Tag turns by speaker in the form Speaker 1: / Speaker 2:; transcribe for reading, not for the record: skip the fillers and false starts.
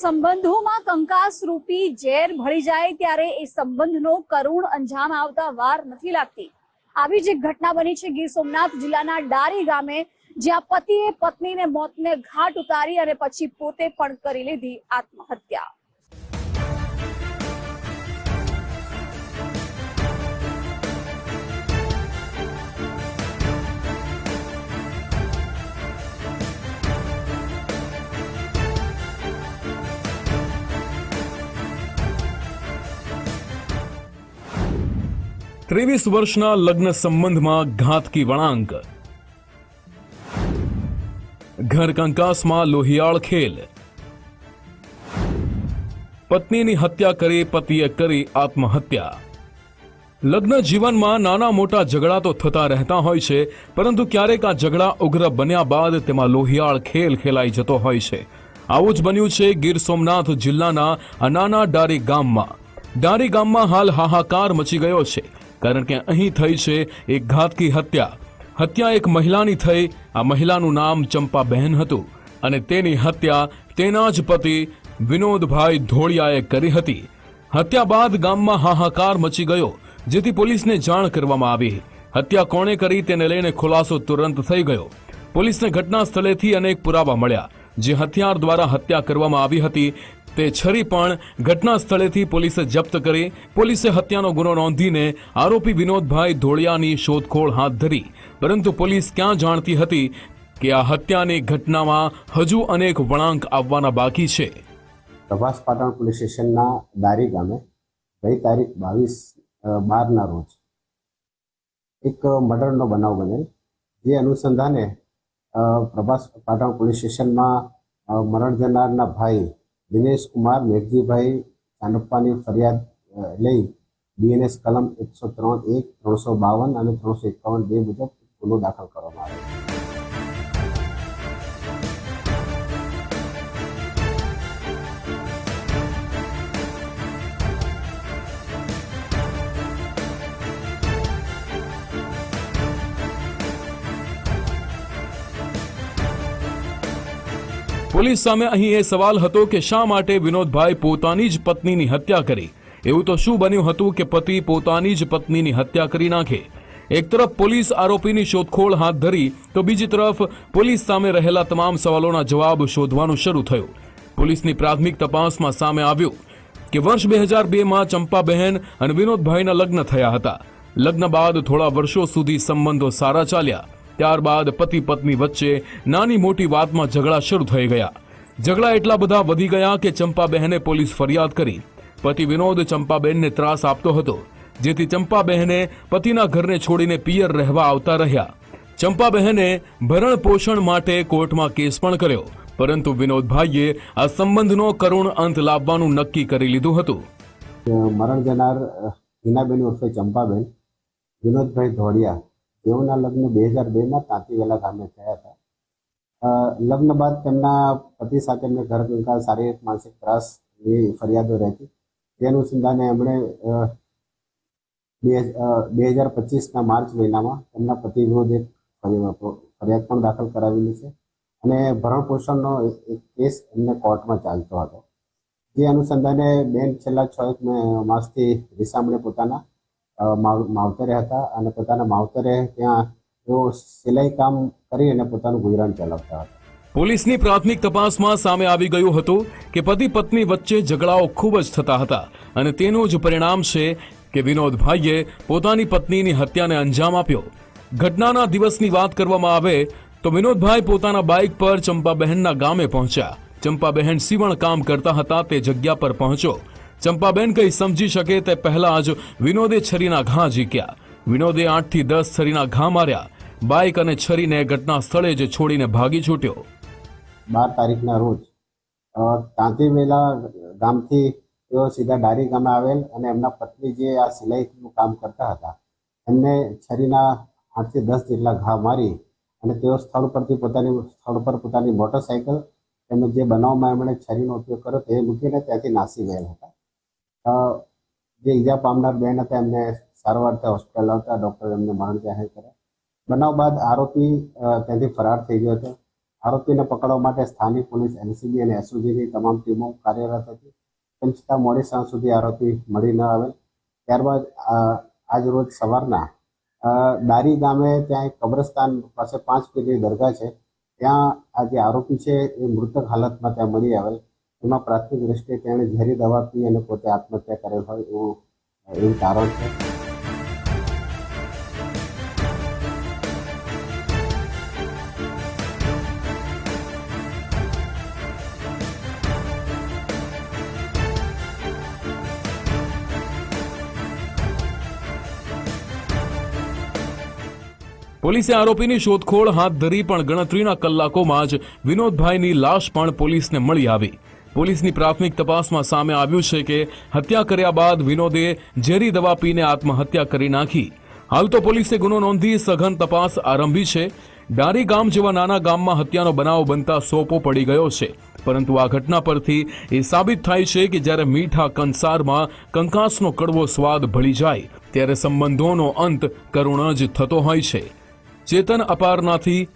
Speaker 1: સંબંધોમાં કંકાસ રૂપી ઝેર ભળી જાય ત્યારે એ સંબંધનો કરુણ અંજામ આવતા વાર નથી લાગતી। આવી જ એક ઘટના બની છે ગીર સોમનાથ જિલ્લાના ડારી ગામે, જ્યાં પતિએ પત્નીને મોતને ઘાટ ઉતારી અને પછી પોતે પણ કરી લીધી આત્મહત્યા।
Speaker 2: ત્રેવીસ વર્ષના લગ્ન સંબંધમાં ઘાતકી વળાંક, ઘર કંકાસમાં લોહિયાળ ખેલ, પત્નીની હત્યા કરી પતિએ કરી આત્મહત્યા। લગ્ન જીવનમાં નાના મોટા ઝઘડા તો થતા રહેતા હોય છે, પરંતુ ક્યારેક આ ઝઘડા ઉગ્ર બન્યા બાદ તેમાં લોહિયાળ ખેલ ખેલાઈ જતો હોય છે। આવું જ બન્યું છે ગીર સોમનાથ જિલ્લાના નાના ડારી ગામમાં। ડારી ગામમાં હાલ હાહાકાર મચી ગયો છે, કારણ કે અહીં થઈ છે એક ઘાતકી હત્યા। હત્યા એક મહિલાની થઈ। આ મહિલાનું નામ ચંપાબહેન હતું અને તેની હત્યા તેના જ પતિ વિનોદભાઈ ધોળિયાએ કરી હતી। હત્યા બાદ ગામમાં હાહાકાર મચી ગયો, જેથી પોલીસને જાણ કરવામાં આવી। હત્યા કોણે કરી તેને લઈને ખુલાસો તુરંત થઈ ગયો। પોલીસને ઘટના સ્થળેથી અનેક પુરાવા મળ્યા। જે હથિયાર દ્વારા હત્યા કરવામાં આવી હતી તે છરી પણ ઘટના સ્થળેથી પોલીસે જપ્ત કરી। પોલીસે હત્યાનો ગુનો નોંધીને આરોપી વિનોદભાઈ ધોળિયાની શોધખોળ હાથ ધરી, પરંતુ પોલીસ ક્યાં જાણતી હતી કે આ હત્યાની ઘટનામાં હજુ અનેક વળાંક આવવાના બાકી છે।
Speaker 3: પ્રભાસ પાટણ પોલીસ સ્ટેશનના ડારી ગામે ગઈ તારીખ 22/12ના રોજ એક મર્ડરનો બનાવ બનેલ। જે અનુસંધાને પ્રભાસ પાટણ પોલીસ સ્ટેશનમાં મરણ જનારના ભાઈ દિનેશ કુમાર મેઘજીભાઈ ચાંદપ્પાની ફરિયાદ લઈ બીએનએસ કલમ 103(1), 352 અને 351(2) મુજબ ગુનો દાખલ કરવામાં આવ્યો।
Speaker 2: પોલીસ સામે અહીં એ સવાલ હતો કે શા માટે વિનોદભાઈ પોતાની જ પત્નીની હત્યા કરી। એવું તો શું બન્યું હતું કે પતિ પોતાની જ પત્નીની હત્યા કરી નાખે। એક તરફ પોલીસ આરોપીની શોધખોળ હાથ ધરી, તો બીજી તરફ પોલીસ સામે રહેલા તમામ સવાલોના જવાબ શોધવાનું શરૂ થયું। પોલીસની પ્રાથમિક તપાસમાં સામે આવ્યું કે વર્ષ 2002માં ચંપાબહેન અને વિનોદભાઈના લગ્ન થયા હતા। લગ્ન બાદ થોડા વર્ષો સુધી સંબંધો સારા ચાલ્યા। ત્યારબાદ પતિ પત્ની વચ્ચે નાની મોટી વાતમાં ઝઘડા શરૂ થઈ ગયા। ઝઘડા એટલા બધા વધી ગયા કે ચંપાબહેને પોલીસ ફરિયાદ કરી। પતિ વિનોદ ચંપાબહેનને ત્રાસ આપતો હતો, જેથી ચંપાબહેને પતિના ઘરને છોડીને પિયર રહેવા આવતા રહ્યા। ચંપાબહેને ભરણ પોષણ માટે કોર્ટમાં કેસ પણ કર્યો, પરંતુ વિનોદભાઈએ આ સંબંધનો કરુણ અંત લાવવાનું નક્કી કરી લીધું હતું।
Speaker 3: મરણ જનાર હિનાબેન ઉર્ફે ચંપાબેન વિનોદભાઈ ધોળિયા, તેઓના લગ્ન 2002માં તાંતીવેલા ગામે થયા હતા। લગ્ન બાદ તેમના પતિ સાથે એમને ઘર કંકાલ, શારીરિક માનસિક ત્રાસની ફરિયાદો રહેતી। તે અનુસંધાને એમણે 2025ના માર્ચ મહિનામાં તેમના પતિ વિરુદ્ધ એક ફરિયાદ પણ દાખલ કરાવેલી છે અને ભરણ પોષણનો એક કેસ એમને કોર્ટમાં ચાલતો હતો। જે અનુસંધાને બેન છેલ્લા 6 માસથી રીસામણે પોતાના માવતરે હતા અને પોતાના માવતરે ત્યાં તેઓ સિલાઈ કામ કરી અને પોતાનું ગુજરાન ચલાવતા હતા।
Speaker 2: પોલીસની પ્રાથમિક તપાસમાં સામે આવી ગયું હતું કે પતિ પત્ની વચ્ચે ઝઘડાઓ ખૂબ જ થતા હતા અને તેનું જ પરિણામ છે કે વિનોદભાઈએ પોતાની પત્નીની હત્યાને અંજામ આપ્યો। ઘટનાના દિવસની વાત કરવામાં આવે તો વિનોદભાઈ પોતાના બાઇક પર ચંપાબહેનના ગામે પહોંચ્યા। ચંપાબહેન સીવણ કામ કરતા હતા તે જગ્યા પર પહોંચ્યો। ચંપાબેન કંઈ સમજી શકે તે પહેલા જ વિનોદે છરીના ઘા ઝીક્યા। વિનોદે 8 થી 10 છરીના ઘા માર્યા। બાઇક અને છરીને ઘટના સ્થળે જ છોડીને ભાગી છૂટ્યો।
Speaker 3: 12 તારીખના રોજ તાંતીવેલા ગામથી તેઓ સીધા ડારી ગામે આવેલ અને એમના પત્ની જે આ સિલાઈનું કામ કરતા હતા એમને છરીના 8 થી 10 જેટલા ઘા મારી અને તેઓ સ્થળ પર પોતાની મોટરસાઇકલ તેમજ જે બનાવમાં એમણે છરીનો ઉપયોગ કર્યો તે મૂકીને ત્યાંથી નાસી ગયેલ હતા। જે ઈજા પામનાર બેન હતા એમને સારવારથી હોસ્પિટલ આવતા ડૉક્ટર એમને મરણ જાહેર કર્યા। બનાવ બાદ આરોપી ત્યાંથી ફરાર થઈ ગયો હતો આરોપીને પકડવા માટે સ્થાનિક પોલીસ, એલસીબી અને એસઓજીની તમામ ટીમો કાર્યરત હતી. તેમ છતાં મોડી સાંજ સુધી આરોપી મળી ન આવેલ. ત્યારબાદ આજ રોજ સવારના દારી ગામે ત્યાં એક કબ્રસ્તાન પાસે 5 પીરની દરગાહ છે, ત્યાં આ જે આરોપી છે એ મૃતક હાલતમાં ત્યાં મળી આવેલ. એમાં પ્રાથમિક દ્રષ્ટિએ તેણે ઝેરી દવા પી અને પોતે આત્મહત્યા કરેલ હોય એવું તારણ છે.
Speaker 2: પોલીસે આરોપીની શોધખોળ હાથ ધરી, પણ ગણતરીના કલાકોમાં જ વિનોદભાઈની લાશ પણ પોલીસને મળી આવી. પોલીસની પ્રાથમિક તપાસમાં સામે આવ્યું છે કે હત્યા કર્યા બાદ વિનોદે ઝેરી દવા પીને આત્મહત્યા કરી નાખી. હાલ તો પોલીસે ગુનો નોંધી સઘન તપાસ આરંભી છે. ડારી ગામ જેવા નાના ગામમાં હત્યાનો બનાવ બનતા સોપો પડી ગયો છે, પરંતુ આ ઘટના પરથી એ સાબિત થાય છે કે જ્યારે મીઠા કંસારમાં કંકાસનો કડવો સ્વાદ ભળી જાય ત્યારે સંબંધોનો અંત કરુણ જ થતો હોય છે. ચેતન અપારનાથી